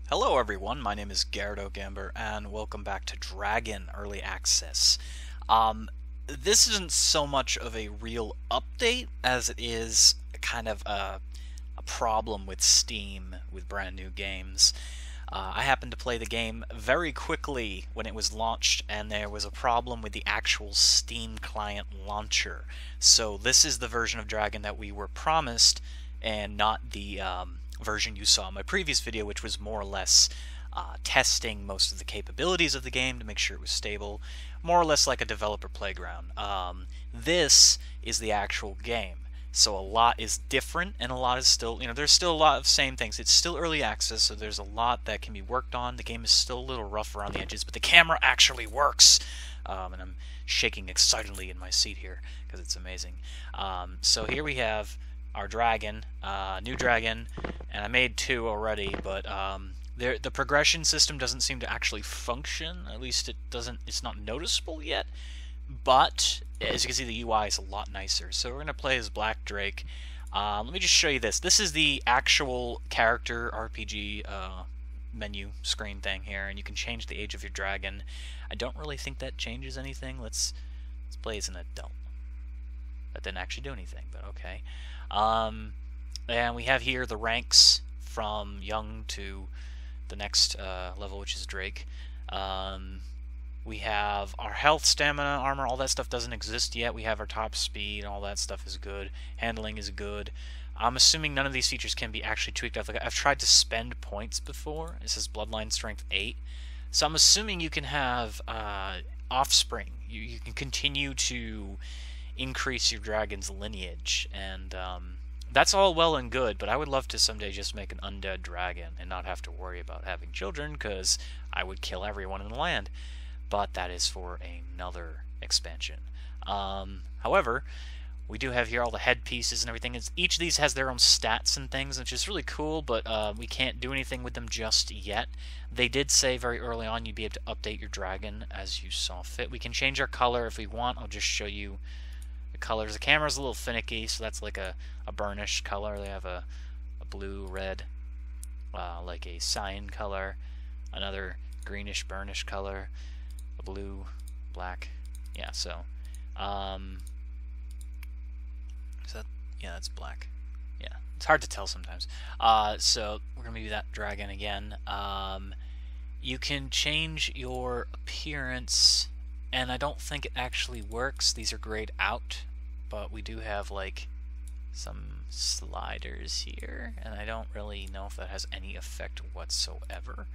Hello everyone, my name is Gerdo Gamber, and welcome back to Dragon Early Access. This isn't so much of a real update as it is kind of a problem with Steam with brand new games. I happened to play the game very quickly when it was launched, and there was a problem with the actual Steam client launcher. So this is the version of Dragon that we were promised, and not the version you saw in my previous video, which was more or less testing most of the capabilities of the game to make sure it was stable, more or less like a developer playground. This is the actual game. So a lot is different, and a lot is still, there's still a lot of same things. It's still early access, so there's a lot that can be worked on. The game is still a little rough around the edges, but the camera actually works. And I'm shaking excitedly in my seat here, because it's amazing. So here we have our dragon, new dragon, and I made two already, but the progression system doesn't seem to actually function. At least it's not noticeable yet. But as you can see, the UI is a lot nicer. So we're going to play as Black Drake. Let me just show you this. This is the actual character RPG menu screen thing here, and you can change the age of your dragon. I don't really think that changes anything. Let's play as an adult. That didn't actually do anything, but okay. And we have here the ranks from young to the next level, which is Drake. We have our health, stamina, armor, all that stuff doesn't exist yet. We have our top speed, all that stuff is good. Handling is good. I'm assuming none of these features can be actually tweaked. I've tried to spend points before. It says Bloodline Strength 8. So I'm assuming you can have offspring. You can continue to increase your dragon's lineage, and that's all well and good, but I would love to someday just make an undead dragon and not have to worry about having children, because I would kill everyone in the land. But that is for another expansion. However, we do have here all the headpieces and everything. Each of these has their own stats and things, which is really cool, but we can't do anything with them just yet. They did say very early on you'd be able to update your dragon as you saw fit. We can change our color if we want. I'll just show you the colors. The camera's a little finicky, so that's like a burnished color. They have a blue, red, like a cyan color, another greenish, burnished color, a blue, black. Yeah, so is that, yeah, that's black. Yeah, it's hard to tell sometimes. So we're gonna do that dragon again. You can change your appearance, and I don't think it actually works. These are grayed out, but we do have like some sliders here, and I don't really know if that has any effect whatsoever.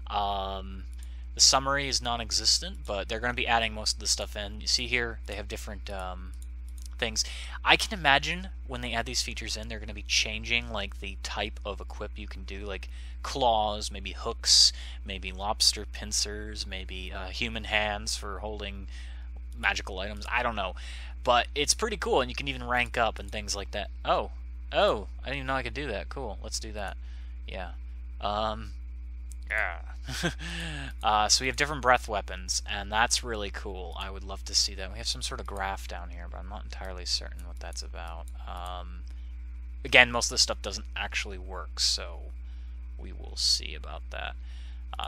The summary is non-existent, but they're going to be adding most of the stuff in. You see here, they have different things. I can imagine when they add these features in, they're going to be changing like the type of equip you can do, like claws, maybe hooks, maybe lobster pincers, maybe human hands for holding magical items. I don't know, but it's pretty cool, and you can even rank up and things like that. Oh, I didn't even know I could do that. Cool, let's do that. Yeah. Yeah. So we have different breath weapons, and that's really cool. I would love to see that. We have some sort of graph down here, but I'm not entirely certain what that's about. Again, most of this stuff doesn't actually work, so we will see about that.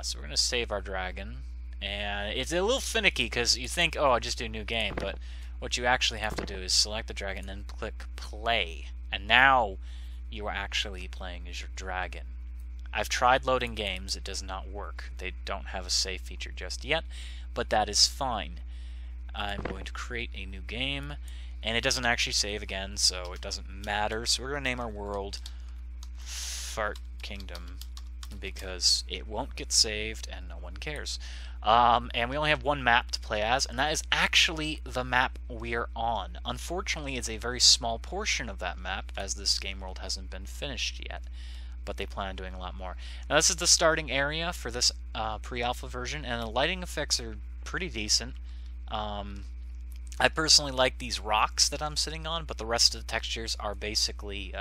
So we're going to save our dragon, and it's a little finicky because you think, oh, I just do a new game, but what you actually have to do is select the dragon and then click play, and now you are actually playing as your dragon. I've tried loading games, it does not work. They don't have a save feature just yet, but that is fine. I'm going to create a new game, and it doesn't actually save again, so it doesn't matter. So we're going to name our world Fart Kingdom, because it won't get saved and no one cares. And we only have one map to play as, and that is actually the map we're on. Unfortunately, it's a very small portion of that map, as this game world hasn't been finished yet, but they plan on doing a lot more. Now this is the starting area for this pre-alpha version, and the lighting effects are pretty decent. I personally like these rocks that I'm sitting on, but the rest of the textures are basically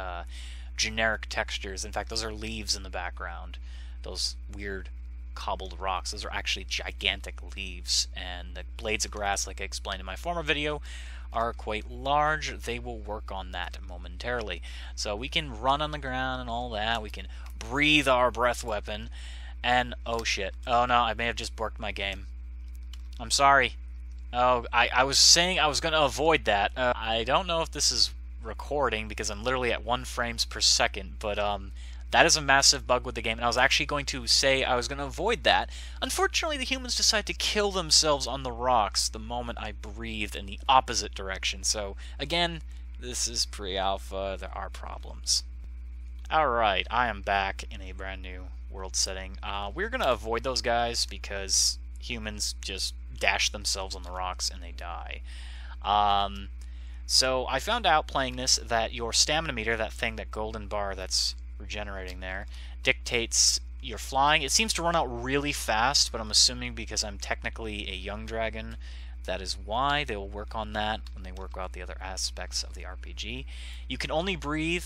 generic textures. In fact, those are leaves in the background. Those weird cobbled rocks, those are actually gigantic leaves, and the blades of grass, like I explained in my former video, are quite large. They will work on that momentarily. So we can run on the ground and all that. We can breathe our breath weapon. And, oh shit. Oh no, I may have just borked my game. I'm sorry. Oh, I was saying I was going to avoid that. I don't know if this is recording because I'm literally at 1 frames per second, but that is a massive bug with the game, and I was actually going to say I was going to avoid that. Unfortunately, the humans decide to kill themselves on the rocks the moment I breathed in the opposite direction. So, again, this is pre-alpha. There are problems. Alright, I am back in a brand new world setting. We're going to avoid those guys because humans just dash themselves on the rocks and they die. So I found out playing this that your stamina meter, that thing, that golden bar that's regenerating there, dictates your flying. It seems to run out really fast, but I'm assuming because I'm technically a young dragon, that is why. They will work on that when they work out the other aspects of the RPG. You can only breathe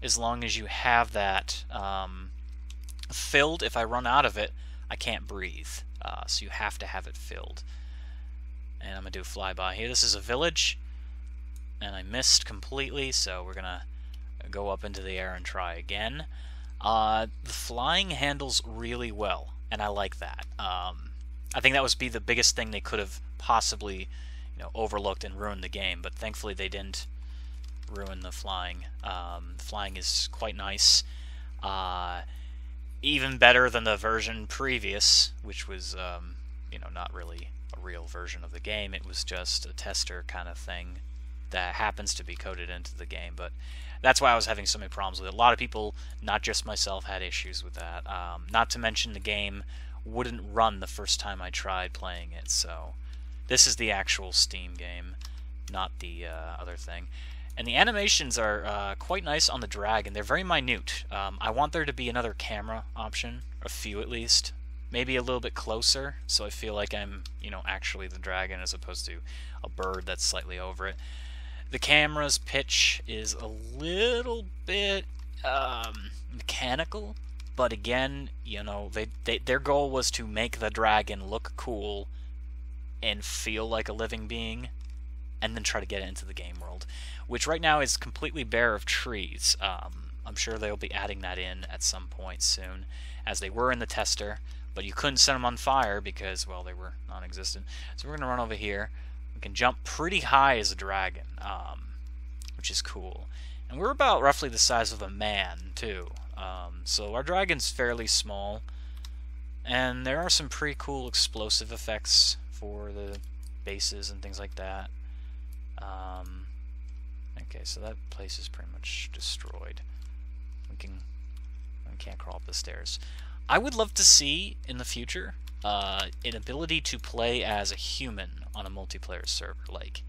as long as you have that filled. If I run out of it, I can't breathe. So you have to have it filled. And I'm going to do a flyby here. This is a village, and I missed completely, so we're going to go up into the air and try again. The flying handles really well, and I like that. I think that would be the biggest thing they could have possibly overlooked and ruined the game, but thankfully they didn't ruin the flying. The flying is quite nice. Even better than the version previous, which was, not really a real version of the game. It was just a tester kind of thing that happens to be coded into the game. But that's why I was having so many problems with it. A lot of people, not just myself, had issues with that. Not to mention the game wouldn't run the first time I tried playing it. So this is the actual Steam game, not the other thing. And the animations are quite nice on the dragon. They're very minute. I want there to be another camera option, a few at least. Maybe a little bit closer, so I feel like I'm, actually the dragon as opposed to a bird that's slightly over it. The camera's pitch is a little bit mechanical, but again, their goal was to make the dragon look cool and feel like a living being, and then try to get it into the game world, which right now is completely bare of trees. I'm sure they'll be adding that in at some point soon, as they were in the tester, but you couldn't set them on fire because, well, they were non-existent. So we're going to run over here. We can jump pretty high as a dragon, which is cool. And we're about roughly the size of a man, too. So our dragon's fairly small, and there are some pretty cool explosive effects for the bases and things like that. Okay, so that place is pretty much destroyed. We can't crawl up the stairs. I would love to see in the future an ability to play as a human on a multiplayer server. Like,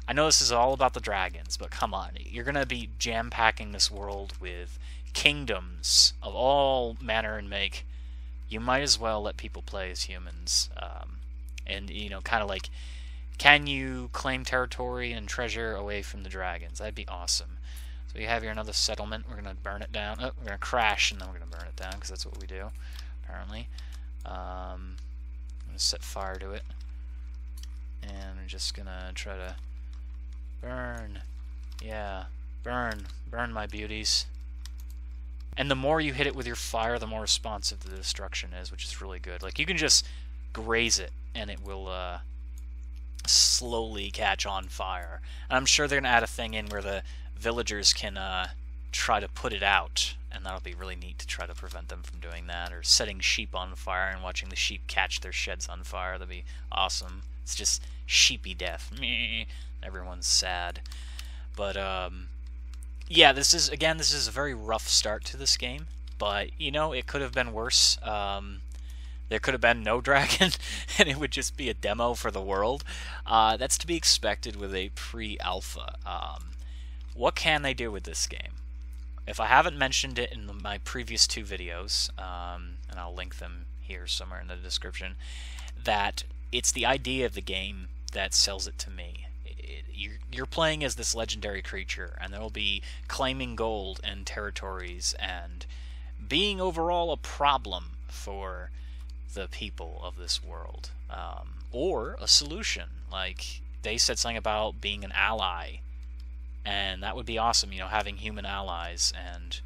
I know this is all about the dragons, but come on, you're gonna be jam-packing this world with kingdoms of all manner and make. You might as well let people play as humans, and kind of like, can you claim territory and treasure away from the dragons? That'd be awesome. So you have here another settlement. We're going to burn it down. Oh, we're going to crash, and then we're going to burn it down, because that's what we do, apparently. I'm going to set fire to it. And we're just going to try to burn. Yeah, burn. Burn, my beauties. And the more you hit it with your fire, the more responsive the destruction is, which is really good. Like, you can just graze it, and it will slowly catch on fire. And I'm sure they're going to add a thing in where the villagers can try to put it out, and that'll be really neat to try to prevent them from doing that, or setting sheep on fire and watching the sheep catch their sheds on fire. That'd be awesome. It's just sheepy death. Meh. Everyone's sad. But yeah, this is a very rough start to this game, but it could have been worse. There could have been no dragon, and it would just be a demo for the world. That's to be expected with a pre-alpha. What can they do with this game? If I haven't mentioned it in my previous 2 videos, and I'll link them here somewhere in the description, that it's the idea of the game that sells it to me. You're playing as this legendary creature, and there will be claiming gold and territories, and being overall a problem for the people of this world, or a solution. Like, they said something about being an ally, and that would be awesome, having human allies and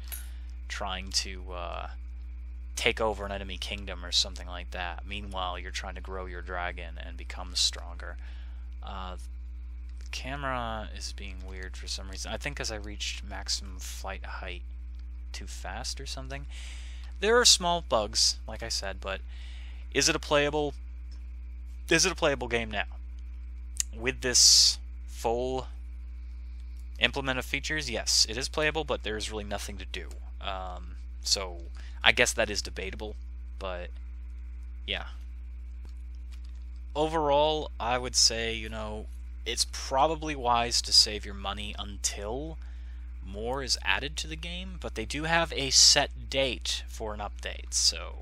trying to take over an enemy kingdom or something like that. Meanwhile, you're trying to grow your dragon and become stronger. The camera is being weird for some reason. I think because I reached maximum flight height too fast or something. There are small bugs, like I said, but is it a playable game now? With this full implement of features, yes, it is playable, but there's really nothing to do. So I guess that is debatable, but yeah. Overall, I would say, you know, it's probably wise to save your money until more is added to the game, but they do have a set date for an update, so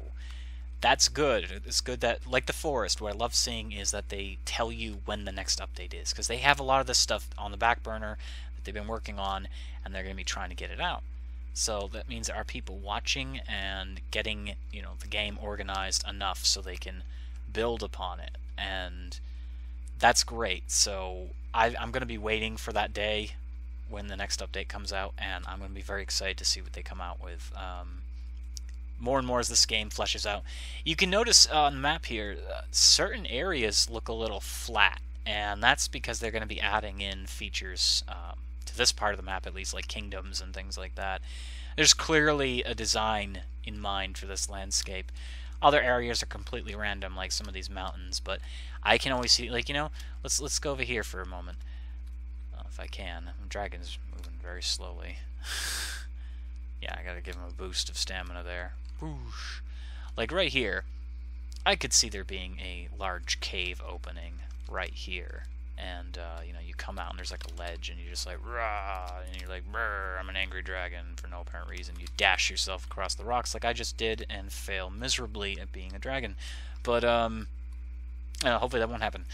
that's good. It's good that, like the Forest, what I love seeing is that they tell you when the next update is, because they have a lot of this stuff on the back burner that they've been working on, and they're going to be trying to get it out. So that means there are people watching and getting, you know, the game organized enough so they can build upon it, and that's great. So I'm going to be waiting for that day when the next update comes out, and I'm going to be very excited to see what they come out with. More and more as this game fleshes out. You can notice on the map here, certain areas look a little flat, and that's because they're going to be adding in features to this part of the map, at least, like kingdoms and things like that. There's clearly a design in mind for this landscape. Other areas are completely random, like some of these mountains, but I can always see, like, you know, let's go over here for a moment. If I can. The dragon's moving very slowly. Yeah, I gotta give him a boost of stamina there. Whoosh. Like right here, I could see there being a large cave opening right here. And, you know, you come out and there's like a ledge and you're just like, rah, and you're like, brr, I'm an angry dragon for no apparent reason. You dash yourself across the rocks like I just did and fail miserably at being a dragon. But, hopefully that won't happen.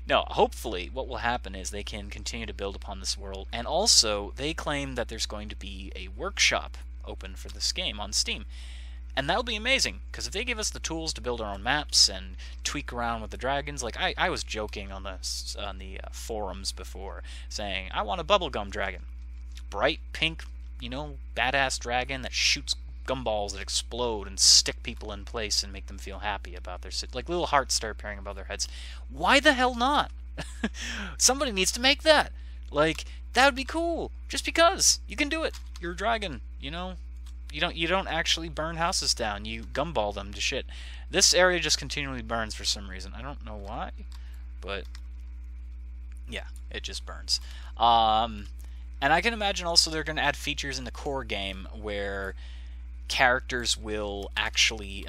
No, hopefully what will happen is they can continue to build upon this world, and also they claim that there's going to be a workshop open for this game on Steam. And that'll be amazing, because if they give us the tools to build our own maps and tweak around with the dragons, like I was joking on the forums before, saying, I want a bubblegum dragon. Bright pink, you know, badass dragon that shoots gumballs that explode and stick people in place and make them feel happy about their like little hearts start appearing above their heads. Why the hell not? Somebody needs to make that. Like, that would be cool. Just because you can do it. You're a dragon, you know. You don't actually burn houses down. You gumball them to shit. This area just continually burns for some reason. I don't know why, but yeah, it just burns. And I can imagine also they're going to add features in the core game where characters will actually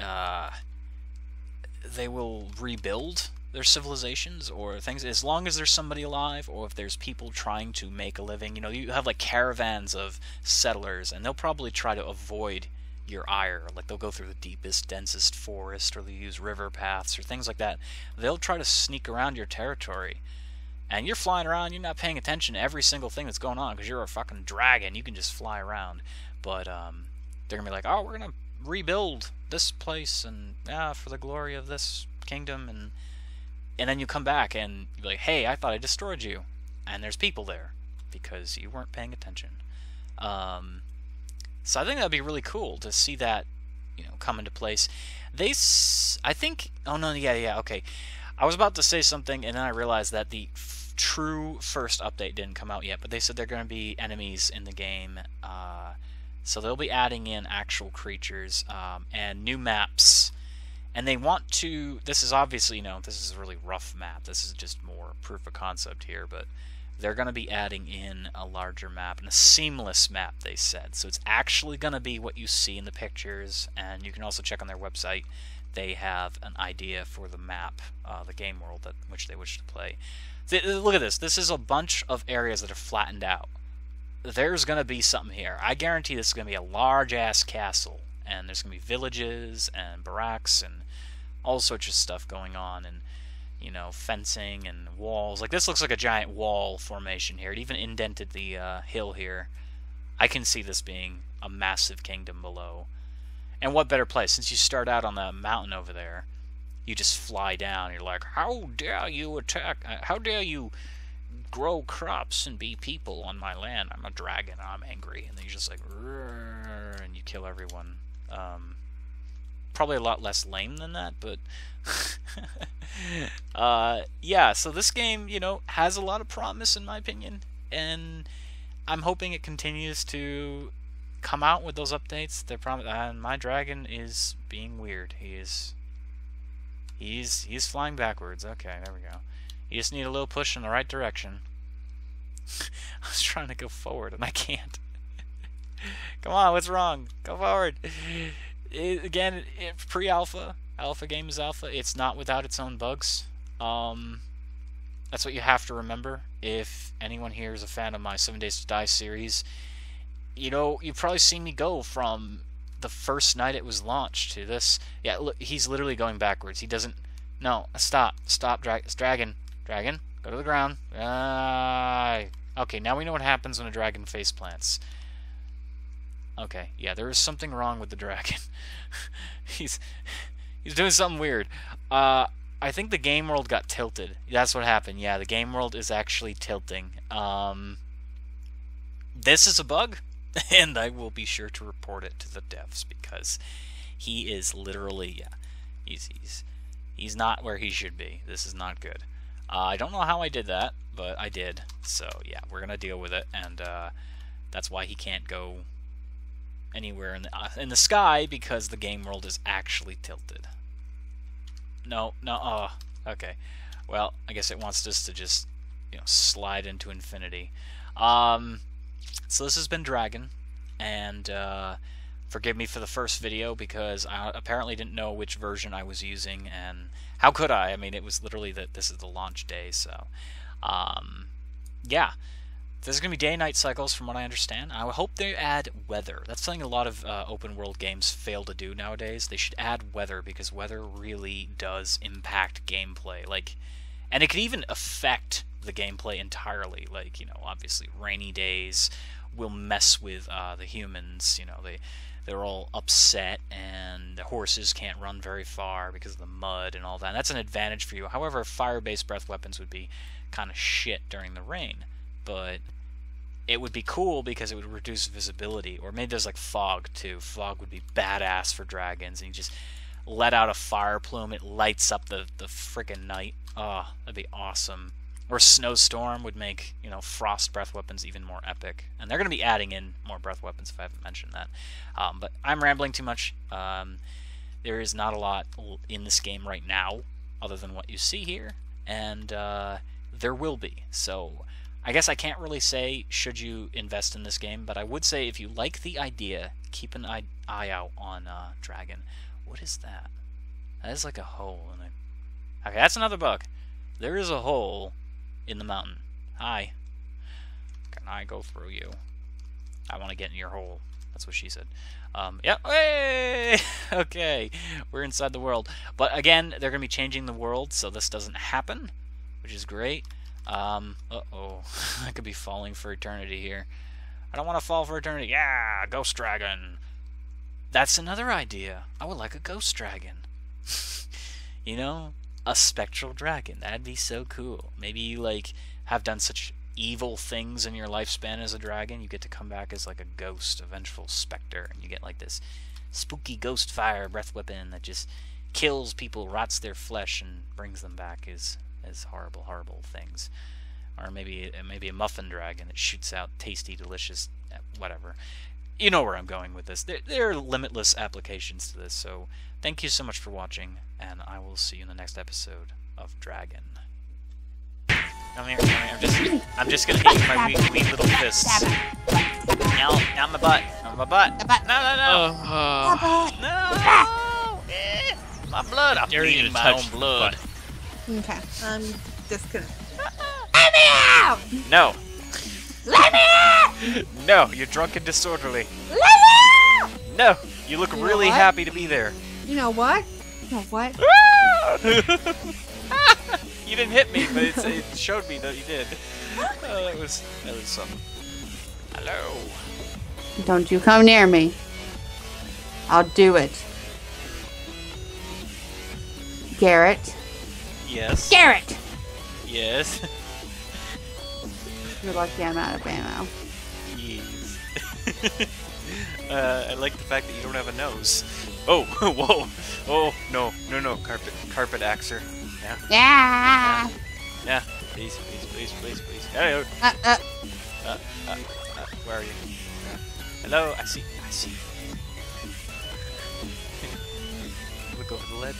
they will rebuild their civilizations or things, as long as there's somebody alive, or if there's people trying to make a living. You know, you have like caravans of settlers, and they'll probably try to avoid your ire. Like, they'll go through the deepest, densest forest, or they'll use river paths or things like that. They'll try to sneak around your territory, and you're flying around, you're not paying attention to every single thing that's going on because you're a fucking dragon. You can just fly around. But they're gonna be like, oh, we're gonna rebuild this place, and for the glory of this kingdom, and then you come back and you're like, hey, I thought I destroyed you, and there's people there because you weren't paying attention. So I think that'd be really cool to see that, you know, come into place. I think, oh no, yeah, okay. I was about to say something, and then I realized that the true first update didn't come out yet, but they said they're going to be enemies in the game. So they'll be adding in actual creatures and new maps. And they want to, this is obviously, you know, this is a really rough map. This is just more proof of concept here, but they're going to be adding in a larger map and a seamless map, they said. So it's actually going to be what you see in the pictures, and you can also check on their website. They have an idea for the map, the game world which they wish to play. Look at this. This is a bunch of areas that are flattened out. There's going to be something here. I guarantee this is going to be a large-ass castle, and there's going to be villages and barracks and all sorts of stuff going on, and, you know, fencing and walls. Like, this looks like a giant wall formation here. It even indented the hill here. I can see this being a massive kingdom below. And what better place? Since you start out on the mountain over there, you just fly down. You're like, how dare you attack? How dare you grow crops and be people on my land? I'm a dragon. I'm angry. And then you're just like, and you kill everyone. Probably a lot less lame than that, but yeah, so this game, you know, has a lot of promise in my opinion, and I'm hoping it continues to come out with those updates. And my dragon is being weird. He's flying backwards. Okay, there we go. You just need a little push in the right direction. I was trying to go forward and I can't. Come on, what's wrong? Go forward. Again, pre-alpha. Alpha game is alpha. It's not without its own bugs. That's what you have to remember. If anyone here is a fan of my 7 Days to Die series, you know, you've probably seen me go from the first night it was launched to this. Yeah, look, he's literally going backwards. He doesn't... No, stop, dragon, go to the ground. Okay, now we know what happens when a dragon face plants. Okay, yeah, there is something wrong with the dragon. he's doing something weird. I think the game world got tilted. That's what happened. Yeah, the game world is actually tilting. This is a bug, and I will be sure to report it to the devs, because he is literally, yeah, he's not where he should be. This is not good. I don't know how I did that, but I did. So yeah, we're gonna deal with it, and that's why he can't go anywhere in the sky, because the game world is actually tilted. No, oh, okay. Well, I guess it wants us to just, you know, slide into infinity. So this has been Dragon, and forgive me for the first video, because I apparently didn't know which version I was using, and how could I? I mean, it was literally that this is the launch day, so yeah. There's going to be day-night cycles, from what I understand. I hope they add weather. That's something a lot of open-world games fail to do nowadays. They should add weather, because weather really does impact gameplay. Like, and it could even affect the gameplay entirely. Like, you know, obviously rainy days will mess with the humans. You know, they're all upset, and the horses can't run very far because of the mud and all that. And that's an advantage for you. However, fire-based breath weapons would be kind of shit during the rain. But it would be cool because it would reduce visibility. Or maybe there's like fog too. Fog would be badass for dragons, and you just let out a fire plume, it lights up the frickin' night. Oh, that'd be awesome. Or snowstorm would make, you know, frost breath weapons even more epic. And they're going to be adding in more breath weapons if I haven't mentioned that. But I'm rambling too much. There is not a lot in this game right now other than what you see here. And there will be. So I guess I can't really say should you invest in this game, but I would say if you like the idea, keep an eye out on Dragon. What is that? That is like a hole in it. Okay, that's another bug. There is a hole in the mountain. Hi. Can I go through you? I want to get in your hole. That's what she said. Yep. Hey! Okay, we're inside the world. But again, they're going to be changing the world, so this doesn't happen, which is great. Uh-oh. I could be falling for eternity here. I don't want to fall for eternity. Yeah, ghost dragon. That's another idea. I would like a ghost dragon. You know, a spectral dragon. That'd be so cool. Maybe you, like, have done such evil things in your lifespan as a dragon, you get to come back as, like, a ghost, a vengeful specter, and you get, like, this spooky ghost fire breath weapon that just kills people, rots their flesh, and brings them back as horrible, horrible things. Or maybe a muffin dragon that shoots out tasty, delicious, whatever. You know where I'm going with this. There are limitless applications to this, so thank you so much for watching, and I will see you in the next episode of Dragon. Come here, come here. I'm just gonna hit you with my wee little fists. No, not my butt. Not my butt. No. No! My blood. I'm bleeding my own blood. Okay, I'm just gonna... Let me out! No. Let me out! No, you're drunk and disorderly. Let me out! No, you look really happy to be there. You know what? You know what? You didn't hit me, but it showed me that you did. Oh, that was something. Hello. Don't you come near me. I'll do it. Garrett. Yes. Garrett! Yes. You're lucky I'm out of ammo. Jeez. I like the fact that you don't have a nose. Oh, whoa. Oh, no, no, no. Carpet axer. Yeah. Yeah. Yeah. Please, please, please, please, please. Hello. Where are you? Hello. I see. Look over the ledge.